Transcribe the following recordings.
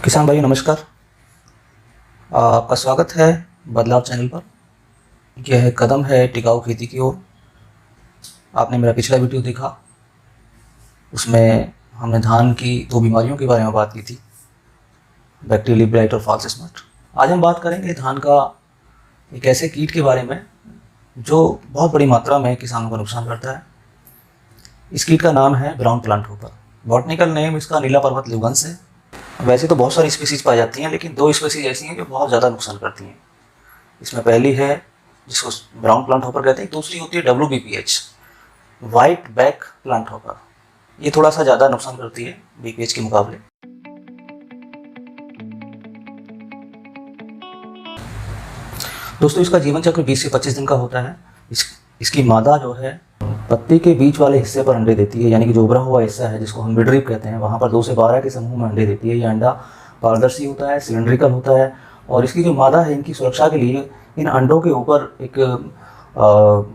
किसान भाइयों नमस्कार। आपका स्वागत है बदलाव चैनल पर। यह कदम है टिकाऊ खेती की ओर। आपने मेरा पिछला वीडियो देखा, उसमें हमने धान की दो बीमारियों के बारे में बात की थी, बैक्टीरियल लीफ ब्लाइट और फॉल्स स्पॉट। आज हम बात करेंगे धान का एक ऐसे कीट के बारे में जो बहुत बड़ी मात्रा में किसानों का नुकसान करता है। इस कीट का नाम है brown plant hopper. Botanical name इसका नीला पर्वत लिवगंस है। वैसे तो बहुत सारी स्पीसीज पाई जाती हैं, लेकिन दो स्पीसीज ऐसी हैं जो बहुत ज़्यादा नुकसान करती हैं। इसमें पहली है जिसको ब्राउन प्लांट हॉपर कहते हैं, दूसरी होती है WBPH, white back plant hopper. ये थोड़ा सा ज़्यादा नुकसान करती है BPH के मुकाबले। दोस्तों, इसका जीवन चक्र 20 से 25 दिन का होता है। इसकी मादा जो है पत्ती के बीच वाले हिस्से पर अंडे देती है, यानी कि जो उभरा हुआ हिस्सा है जिसको हम मिडरिप कहते हैं, वहाँ पर 2 से 12 के समूह में अंडे देती है। ये अंडा पारदर्शी होता है, सिलेंड्रिकल होता है, और इसकी जो मादा है इनकी सुरक्षा के लिए इन अंडों के ऊपर एक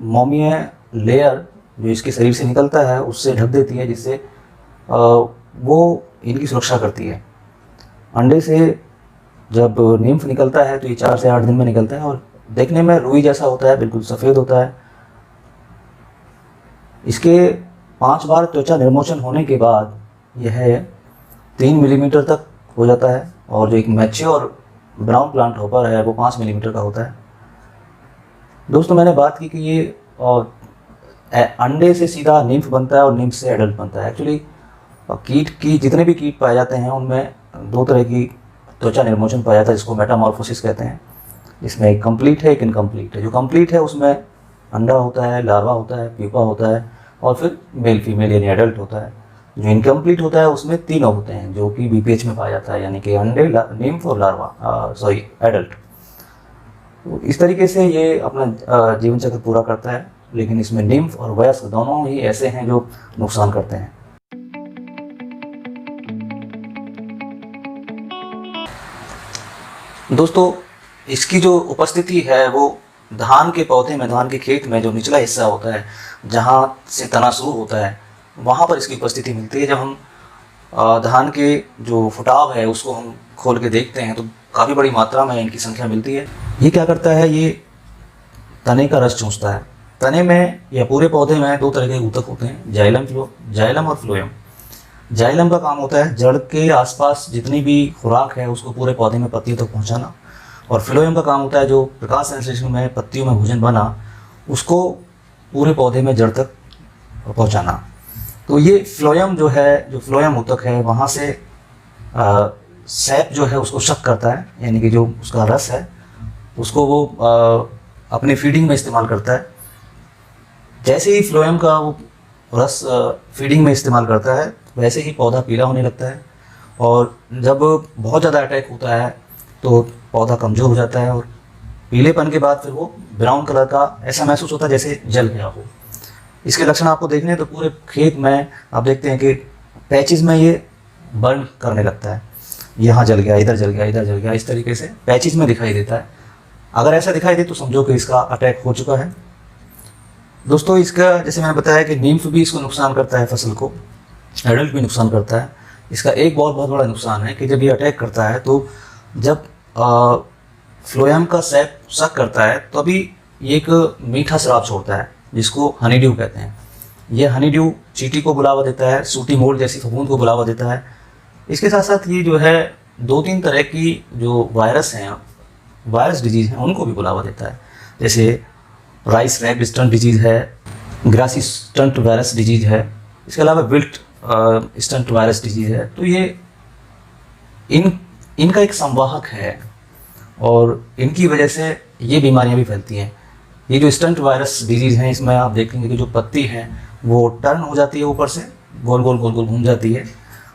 मोमिय लेयर जो इसके शरीर से निकलता है उससे ढक देती है, जिससे वो इनकी सुरक्षा करती है। अंडे से जब निम्फ निकलता है तो ये 4 से 8 दिन में निकलता है और देखने में रुई जैसा होता है, बिल्कुल सफ़ेद होता है। इसके 5 बार त्वचा निर्मोचन होने के बाद यह 3 मिलीमीटर तक हो जाता है, और जो एक मैच्योर ब्राउन प्लांट हॉपर है वो 5 मिलीमीटर का होता है। दोस्तों, मैंने बात की कि ये अंडे से सीधा निम्फ बनता है और निम्फ से एडल्ट बनता है। एक्चुअली जितने भी कीट पाए जाते हैं उनमें 2 तरह की त्वचा निर्मोचन पाया जाता है, जिसको मेटामॉर्फोसिस कहते हैं। इसमें एक कंप्लीट है, एक इनकम्प्लीट है। जो कंप्लीट है उसमें अंडा होता है, लार्वा होता है, प्यूपा होता है, और फिर मेल फीमेल यानी एडल्ट होता है। जो इनकम्प्लीट होता है उसमें तीनों होते हैं, जो कि BPH में पाया जाता है, यानी कि अंडे, निम्फ और एडल्ट। तो इस तरीके से ये अपना जीवन चक्र पूरा करता है, लेकिन इसमें निम्फ और वयस्क दोनों ही ऐसे हैं जो नुकसान करते हैं। दोस्तों, इसकी जो उपस्थिति है वो धान के पौधे में, धान के खेत में जो निचला हिस्सा होता है जहाँ से तना शुरू होता है, वहाँ पर इसकी उपस्थिति मिलती है। जब हम धान के जो फुटाव है उसको हम खोल के देखते हैं तो काफ़ी बड़ी मात्रा में इनकी संख्या मिलती है। ये क्या करता है, ये तने का रस चूसता है। तने में या पूरे पौधे में 2 तरह के ऊतक होते हैं, जाइलम और फ्लोएम। जाइलम का काम होता है जड़ के आसपास जितनी भी खुराक है उसको पूरे पौधे में पत्तियों तक पहुँचाना, और फ्लोएम का काम होता है जो प्रकाश संश्लेषण में पत्तियों में भोजन बना उसको पूरे पौधे में जड़ तक पहुंचाना। तो ये फ्लोएम जो है, जो फ्लोएम ऊतक है, वहाँ से सैप जो है उसको शक करता है, यानी कि जो उसका रस है उसको वो अपनी फीडिंग में इस्तेमाल करता है। जैसे ही फ्लोएम का वो रस फीडिंग में इस्तेमाल करता है वैसे ही पौधा पीला होने लगता है, और जब बहुत ज़्यादा अटैक होता है तो पौधा कमज़ोर हो जाता है, और पीलेपन के बाद फिर वो ब्राउन कलर का ऐसा महसूस होता है जैसे जल गया हो। इसके लक्षण आपको देखने हैं तो पूरे खेत में आप देखते हैं कि पैचेस में ये बर्न करने लगता है, यहाँ जल गया, इधर जल गया, इधर जल गया, इस तरीके से पैचेस में दिखाई देता है। अगर ऐसा दिखाई दे तो समझो कि इसका अटैक हो चुका है। दोस्तों, इसका जैसे मैंने बताया कि निम्फ भी इसको नुकसान करता है, फसल को, एडल्ट भी नुकसान करता है। इसका एक बहुत बड़ा नुकसान है कि जब ये अटैक करता है तो जब फ्लोएम का सैप सक करता है तो अभी ये एक मीठा शराब छोड़ता है जिसको हनी ड्यू कहते हैं। यह हनी ड्यू चींटी को बुलावा देता है, सूटी मोल्ड जैसी फफूंद को बुलावा देता है। इसके साथ साथ ये जो है 2-3 तरह की जो वायरस डिजीज़ हैं उनको भी बुलावा देता है, जैसे राइस रैग स्टंट डिजीज़ है, ग्रासी स्टंट वायरस डिजीज़ है, इसके अलावा विल्ट स्टंट वायरस डिजीज़ है। तो ये इनका एक संवाहक है और इनकी वजह से ये बीमारियां भी फैलती हैं। ये जो स्टंट वायरस डिजीज़ हैं इसमें आप देखेंगे कि जो पत्ती है वो टर्न हो जाती है, ऊपर से गोल गोल घूम जाती है,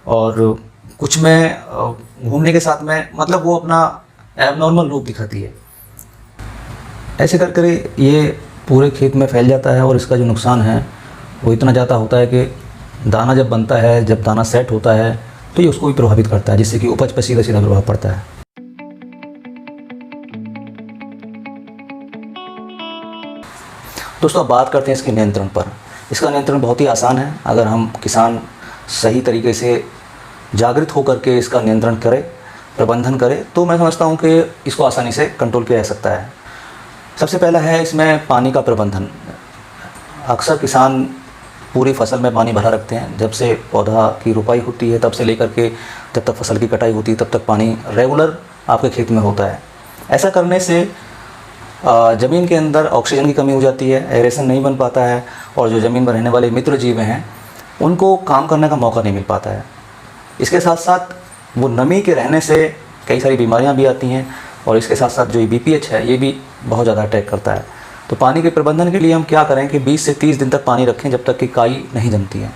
और कुछ में घूमने के साथ में मतलब वो अपना एबनॉर्मल रूप दिखाती है। ऐसे कर ये पूरे खेत में फैल जाता है, और इसका जो नुकसान है वो इतना ज़्यादा होता है कि दाना जब बनता है, जब दाना सेट होता है तो ये उसको भी प्रभावित करता है, जिससे कि उपज पर सीधा प्रभाव पड़ता है। दोस्तों, अब बात करते हैं इसके नियंत्रण पर। इसका नियंत्रण बहुत ही आसान है। अगर हम किसान सही तरीके से जागृत होकर के इसका नियंत्रण करें प्रबंधन करें तो मैं समझता हूँ कि इसको आसानी से कंट्रोल किया जा सकता है। सबसे पहला है इसमें पानी का प्रबंधन। अक्सर किसान पूरी फसल में पानी भरा रखते हैं, जब से पौधा की रोपाई होती है तब से लेकर के जब तक फसल की कटाई होती है तब तक पानी रेगुलर आपके खेत में होता है। ऐसा करने से ज़मीन के अंदर ऑक्सीजन की कमी हो जाती है, एरेशन नहीं बन पाता है और जो ज़मीन में रहने वाले मित्र जीव हैं उनको काम करने का मौका नहीं मिल पाता है। इसके साथ साथ वो नमी के रहने से कई सारी बीमारियां भी आती हैं और इसके साथ साथ जो BPH है ये भी बहुत ज़्यादा अटैक करता है। तो पानी के प्रबंधन के लिए हम क्या करें कि 20 से 30 दिन तक पानी रखें जब तक कि काई नहीं जमती है।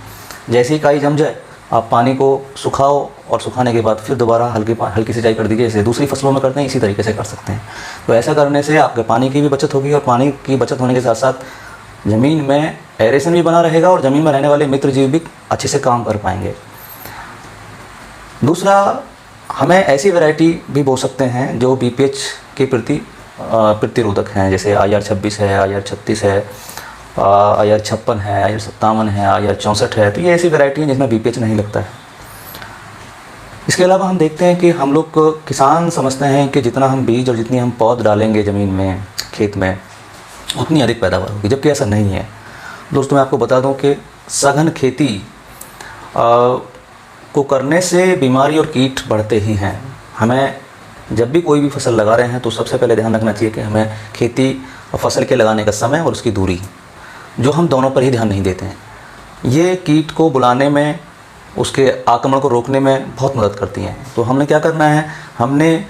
जैसे ही काई जम जाए आप पानी को सुखाओ और सुखाने के बाद फिर दोबारा हल्की सिंचाई कर दीजिए। जैसे दूसरी फसलों में करते हैं इसी तरीके से कर सकते हैं। तो ऐसा करने से आपके पानी की भी बचत होगी और पानी की बचत होने के साथ साथ ज़मीन में एरेशन भी बना रहेगा और ज़मीन में रहने वाले मित्र जीव भी अच्छे से काम कर पाएंगे। दूसरा, हमें ऐसी वैरायटी भी बो सकते हैं जो BPH के प्रति प्रतिरोधक हैं, जैसे IR26 है, IR36 है, IR56 है, IR57 है, IR64 है। तो ये ऐसी वैरायटी हैं जिसमें BPH नहीं लगता है। इसके अलावा हम देखते हैं कि हम लोग किसान समझते हैं कि जितना हम बीज और जितनी हम पौध डालेंगे ज़मीन में, खेत में, उतनी अधिक पैदावार होगी, जबकि ऐसा नहीं है। दोस्तों, मैं आपको बता दूं कि सघन खेती को करने से बीमारी और कीट बढ़ते ही हैं। हमें जब भी कोई भी फसल लगा रहे हैं तो सबसे पहले ध्यान रखना चाहिए कि हमें खेती और फसल के लगाने का समय और उसकी दूरी, जो हम दोनों पर ही ध्यान नहीं देते हैं, ये कीट को बुलाने में, उसके आक्रमण को रोकने में बहुत मदद करती हैं। तो हमने क्या करना है, हमने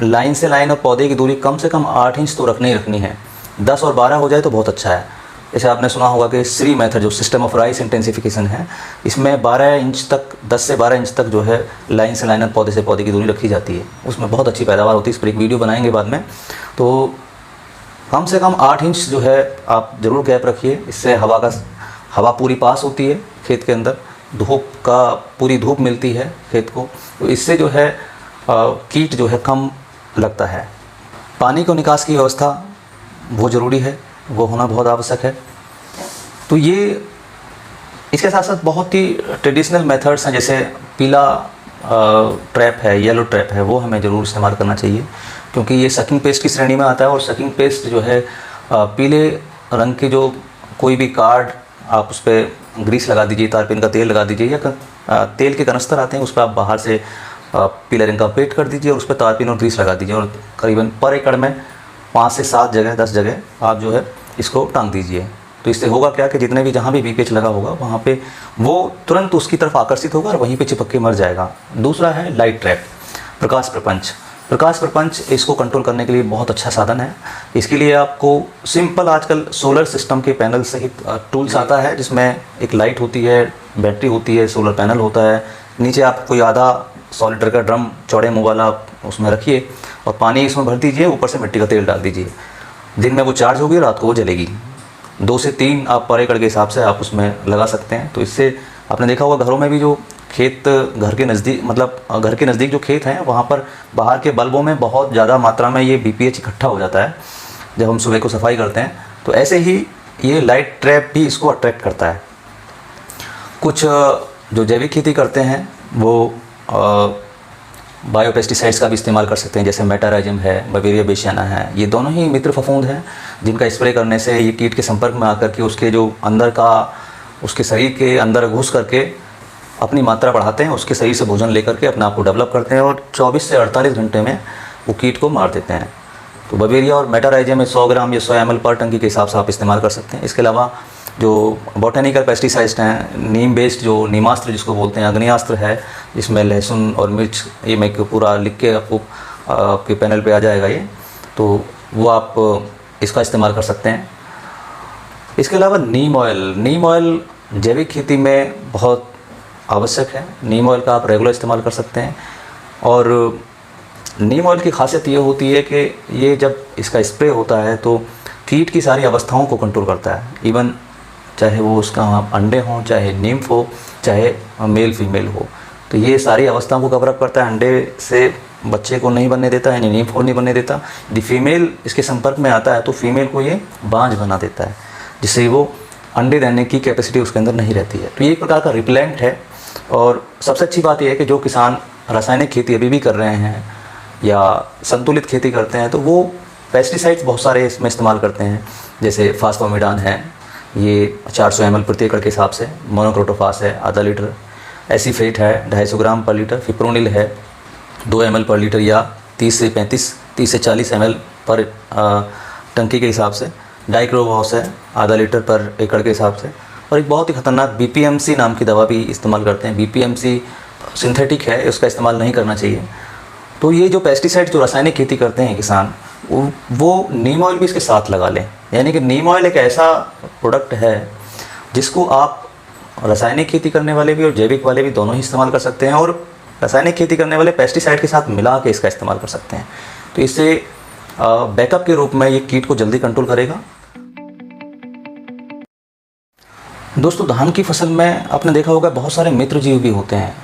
लाइन से लाइन और पौधे की दूरी कम से कम 8 इंच तो रखनी ही रखनी है। 10 और 12 हो जाए तो बहुत अच्छा है। जैसे आपने सुना होगा कि श्री मेथड जो सिस्टम ऑफ राइस इंटेंसिफिकेशन है, इसमें 12 इंच तक, 10 से 12 इंच तक जो है लाइन से लाइन और पौधे से पौधे की दूरी रखी जाती है। उसमें बहुत अच्छी पैदावार होती है। इस पर एक वीडियो बनाएंगे बाद में। तो कम से कम 8 इंच जो है आप ज़रूर गैप रखिए। इससे हवा पूरी पास होती है खेत के अंदर, पूरी धूप मिलती है खेत को, तो इससे जो है कीट जो है कम लगता है। पानी को निकास की व्यवस्था बहुत ज़रूरी है, वो होना बहुत आवश्यक है। तो ये इसके साथ साथ बहुत ही ट्रेडिशनल मेथड्स हैं, जैसे पीला ट्रैप है, येलो ट्रैप है, वो हमें ज़रूर इस्तेमाल करना चाहिए, क्योंकि ये सकिंग पेस्ट की श्रेणी में आता है। और सकिंग पेस्ट जो है पीले रंग के, जो कोई भी कार्ड आप उस पर ग्रीस लगा दीजिए, तारपीन का तेल लगा दीजिए, या तेल के कनस्तर आते हैं उस पर आप बाहर से पीले रंग का पेंट कर दीजिए और उस पर तारपीन और ग्रीस लगा दीजिए और करीबन पर एकड़ में 5 से 7 जगह, 10 जगह आप जो है इसको टांग दीजिए। तो इससे होगा क्या कि जितने भी, जहाँ भी BPH लगा होगा वहाँ पे वो तुरंत उसकी तरफ आकर्षित होगा और वहीं पे चिपक के मर जाएगा। दूसरा है लाइट ट्रैप, प्रकाश प्रपंच। प्रकाश प्रपंच इसको कंट्रोल करने के लिए बहुत अच्छा साधन है। इसके लिए आपको सिंपल आजकल सोलर सिस्टम के पैनल सहित टूल्स आता है, जिसमें एक लाइट होती है, बैटरी होती है, सोलर पैनल होता है, नीचे आप कोई आधा 100 लीटर का ड्रम चौड़े मुँह वाला उसमें रखिए और पानी इसमें भर दीजिए, ऊपर से मिट्टी का तेल डाल दीजिए। दिन में वो चार्ज होगी, रात को वो जलेगी। 2 से 3 आप पर एकड़ के हिसाब से आप उसमें लगा सकते हैं। तो इससे आपने देखा होगा घरों में भी जो खेत घर के नज़दीक, मतलब घर के नज़दीक जो खेत हैं वहाँ पर बाहर के बल्बों में बहुत ज़्यादा मात्रा में ये BPH इकट्ठा हो जाता है जब हम सुबह को सफाई करते हैं। तो ऐसे ही ये लाइट ट्रैप भी इसको अट्रैक्ट करता है। कुछ जो जैविक खेती करते हैं वो बायोपेस्टिसाइड्स का भी इस्तेमाल कर सकते हैं, जैसे मेटाराइजम है, बवेरिया बेसियाना है। ये दोनों ही मित्र फफूंद हैं जिनका स्प्रे करने से ये कीट के संपर्क में आकर के उसके जो अंदर का, उसके शरीर के अंदर घुस करके अपनी मात्रा बढ़ाते हैं, उसके शरीर से भोजन लेकर के अपने आप को डेवलप करते हैं और 24 से 48 घंटे में वो कीट को मार देते हैं। तो बवेरिया और मेटाराइजम में 100 ग्राम या 100 ml पर टंकी के हिसाब से आप इस्तेमाल कर सकते हैं। इसके अलावा जो बॉटेनिकल पेस्टिसाइड्स हैं, नीम बेस्ड जो नीमास्त्र जिसको बोलते हैं, अग्नियास्त्र है, जिसमें लहसुन और मिर्च, ये मैं पूरा लिख के आपको आपके पैनल पे आ जाएगा ये, तो वो आप इसका इस्तेमाल कर सकते हैं। इसके अलावा नीम ऑयल जैविक खेती में बहुत आवश्यक है। नीम ऑयल का आप रेगुलर इस्तेमाल कर सकते हैं। और नीम ऑयल की खासियत ये होती है कि ये जब इसका स्प्रे होता है तो कीट की सारी अवस्थाओं को कंट्रोल करता है। इवन चाहे वो उसका अंडे हों, चाहे नीम्फ हो, चाहे मेल फीमेल हो, तो ये सारी अवस्थाओं को कवर अप करता है। अंडे से बच्चे को नहीं बनने देता है, नीम्फ को नहीं बनने देता। यदि फीमेल इसके संपर्क में आता है तो फीमेल को ये बांझ बना देता है, जिससे वो अंडे देने की कैपेसिटी उसके अंदर नहीं रहती है। तो ये एक प्रकार का रिपेलेंट है। और सबसे अच्छी बात यह है कि जो किसान रासायनिक खेती अभी भी कर रहे हैं या संतुलित खेती करते हैं तो वो पेस्टिसाइड्स बहुत सारे इसमें इस्तेमाल करते हैं, जैसे फास्फोमिडान है, ये 400 ml प्रति एकड़ के हिसाब से, मोनोक्रोटोफास है आधा लीटर, एसीफेट है 250 ग्राम पर लीटर, फिप्रोनिल है 2 ml पर लीटर या 30 से 40 ml पर टंकी के हिसाब से, डाइक्लोरवास है आधा लीटर पर एकड़ के हिसाब से, और एक बहुत ही खतरनाक BPMC नाम की दवा भी इस्तेमाल करते हैं। BPMC सिंथेटिक है, उसका इस्तेमाल नहीं करना चाहिए। तो ये जो पेस्टिसाइड जो रासायनिक खेती करते हैं किसान, वो नीम ऑयल भी इसके साथ लगा लें। यानी कि नीम ऑयल एक ऐसा प्रोडक्ट है जिसको आप रासायनिक खेती करने वाले भी और जैविक वाले भी दोनों ही इस्तेमाल कर सकते हैं, और रासायनिक खेती करने वाले पेस्टिसाइड के साथ मिला के इसका इस्तेमाल कर सकते हैं। तो इससे बैकअप के रूप में ये कीट को जल्दी कंट्रोल करेगा। दोस्तों, धान की फसल में आपने देखा होगा बहुत सारे मित्र जीव भी होते हैं।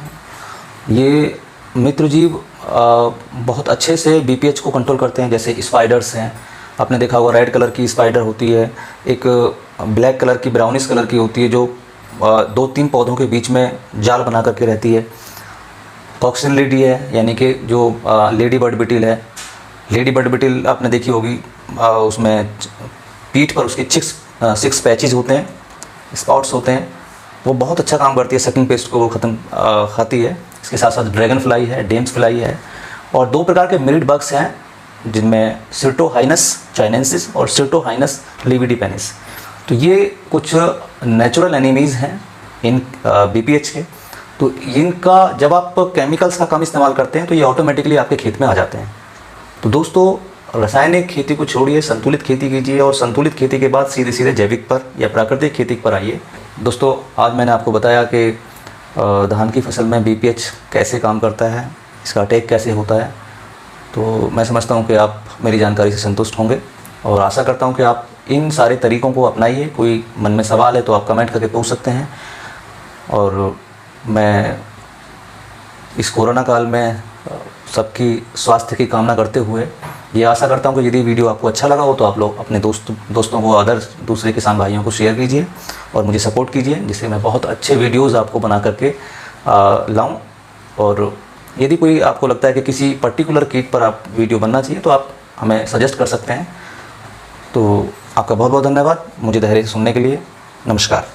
ये मित्र जीव बहुत अच्छे से BPH को कंट्रोल करते हैं, जैसे स्पाइडर्स हैं। आपने देखा होगा रेड कलर की स्पाइडर होती है, एक ब्लैक कलर की, ब्राउनिश कलर की होती है, जो 2-3 पौधों के बीच में जाल बना करके रहती है। कॉक्सिनलिडी है, यानी कि जो लेडी बर्ड बिटिल है। लेडी बर्ड बिटिल आपने देखी होगी, उसमें पीठ पर उसके 6 पैचेज होते हैं, स्पॉट्स होते हैं। वो बहुत अच्छा काम करती है, सकिंग पेस्ट को वो खाती है। इसके साथ साथ ड्रैगन फ्लाई है, डेम्स फ्लाई है, और 2 प्रकार के मिरिड बग्स हैं जिनमें सिर्टोहाइनस चाइनेंसिस और सिर्टोहाइनस लिविडिपेनिस। तो ये कुछ नेचुरल एनिमीज़ हैं इन BPH के। तो इनका जब आप केमिकल्स का कम इस्तेमाल करते हैं तो ये ऑटोमेटिकली आपके खेत में आ जाते हैं। तो दोस्तों, रासायनिक खेती को छोड़िए, संतुलित खेती कीजिए, और संतुलित खेती के बाद सीधे सीधे जैविक पर या प्राकृतिक खेती पर आइए। दोस्तों, आज मैंने आपको बताया कि धान की फसल में BPH कैसे काम करता है, इसका अटैक कैसे होता है। तो मैं समझता हूँ कि आप मेरी जानकारी से संतुष्ट होंगे, और आशा करता हूँ कि आप इन सारे तरीक़ों को अपनाइए। कोई मन में सवाल है तो आप कमेंट करके पूछ सकते हैं। और मैं इस कोरोना काल में सबकी स्वास्थ्य की कामना करते हुए ये आशा करता हूँ कि यदि वीडियो आपको अच्छा लगा हो तो आप लोग अपने दोस्तों को, दूसरे किसान भाइयों को शेयर कीजिए और मुझे सपोर्ट कीजिए, जिससे मैं बहुत अच्छे वीडियोज़ आपको बना करके लाऊं। और यदि कोई आपको लगता है कि किसी पर्टिकुलर कीट पर आप वीडियो बनना चाहिए तो आप हमें सजेस्ट कर सकते हैं। तो आपका बहुत बहुत धन्यवाद मुझे धैर्य से सुनने के लिए। नमस्कार।